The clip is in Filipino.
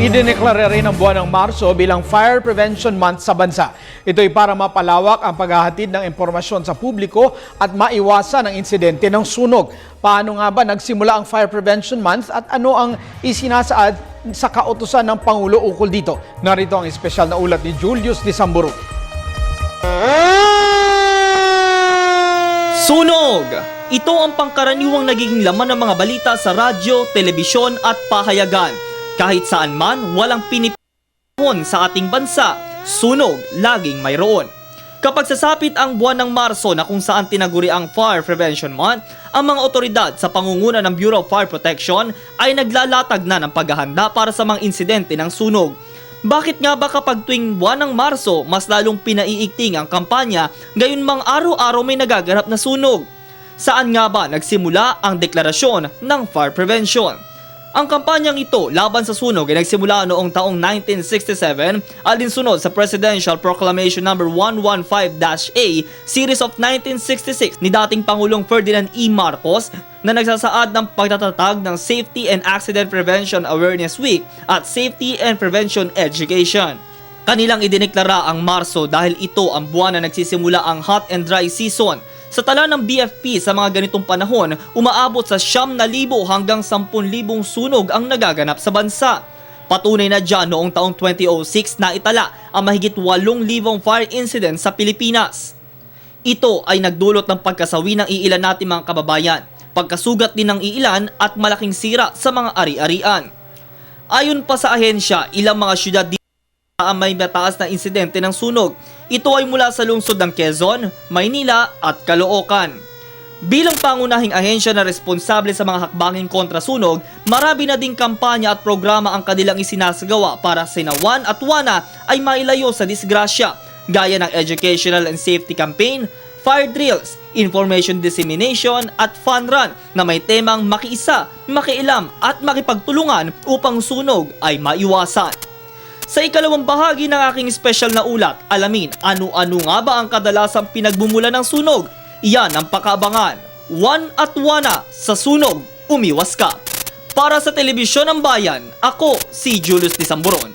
Idineklara rin ang buwan ng Marso bilang Fire Prevention Month sa bansa. Ito'y para mapalawak ang paghahatid ng impormasyon sa publiko at maiwasan ang insidente ng sunog. Paano nga ba nagsimula ang Fire Prevention Month at ano ang isinasaad sa kautusan ng Pangulo ukol dito? Narito ang espesyal na ulat ni Julius Disamburu. Sunog! Ito ang pangkaraniwang nagiging laman ng mga balita sa radyo, telebisyon at pahayagan. Kahit saan man, walang pinipihon sa ating bansa, sunog laging mayroon. Kapag sasapit ang buwan ng Marso na kung saan tinaguri ang Fire Prevention Month, ang mga otoridad sa pangunguna ng Bureau of Fire Protection ay naglalatag na ng paghahanda para sa mga insidente ng sunog. Bakit nga ba kapag tuwing buwan ng Marso, mas lalong pinaiigting ang kampanya, gayon mang araw-araw may nagaganap na sunog? Saan nga ba nagsimula ang deklarasyon ng fire prevention? Ang kampanyang ito laban sa sunog ay nagsimula noong taong 1967 alinsunod sa Presidential Proclamation No. 115-A Series of 1966 ni dating Pangulong Ferdinand E. Marcos na nagsasaad ng pagtatatag ng Safety and Accident Prevention Awareness Week at Safety and Prevention Education. Kanilang idineklara ang Marso dahil ito ang buwan na nagsisimula ang hot and dry season. Sa tala ng BFP sa mga ganitong panahon, umaabot sa 9,000 hanggang 10,000 sunog ang nagaganap sa bansa. Patunay na dyan noong taong 2006 na itala ang mahigit 8,000 fire incidents sa Pilipinas. Ito ay nagdulot ng pagkasawi ng iilan nating mga kababayan, pagkasugat din ng iilan at malaking sira sa mga ari-arian. Ayon pa sa ahensya, ilang mga syudad ang may mataas na insidente ng sunog. Ito ay mula sa lungsod ng Quezon, Maynila at Caloocan. Bilang pangunahing ahensya na responsable sa mga hakbangin kontra sunog, marami na ding kampanya at programa ang kanilang isinasagawa para sinawan at wana ay mailayo sa disgrasya, gaya ng Educational and Safety Campaign, fire drills, information dissemination at fun run na may temang makiisa, makialam at makipagtulungan upang sunog ay maiwasan. Sa ikalawang bahagi ng aking special na ulat, alamin ano-ano nga ba ang kadalasang pinagbumulan ng sunog? Iyan ang pakaabangan. One at wana sa sunog, umiwas ka. Para sa Telebisyon ng Bayan, ako si Julius Disamburu.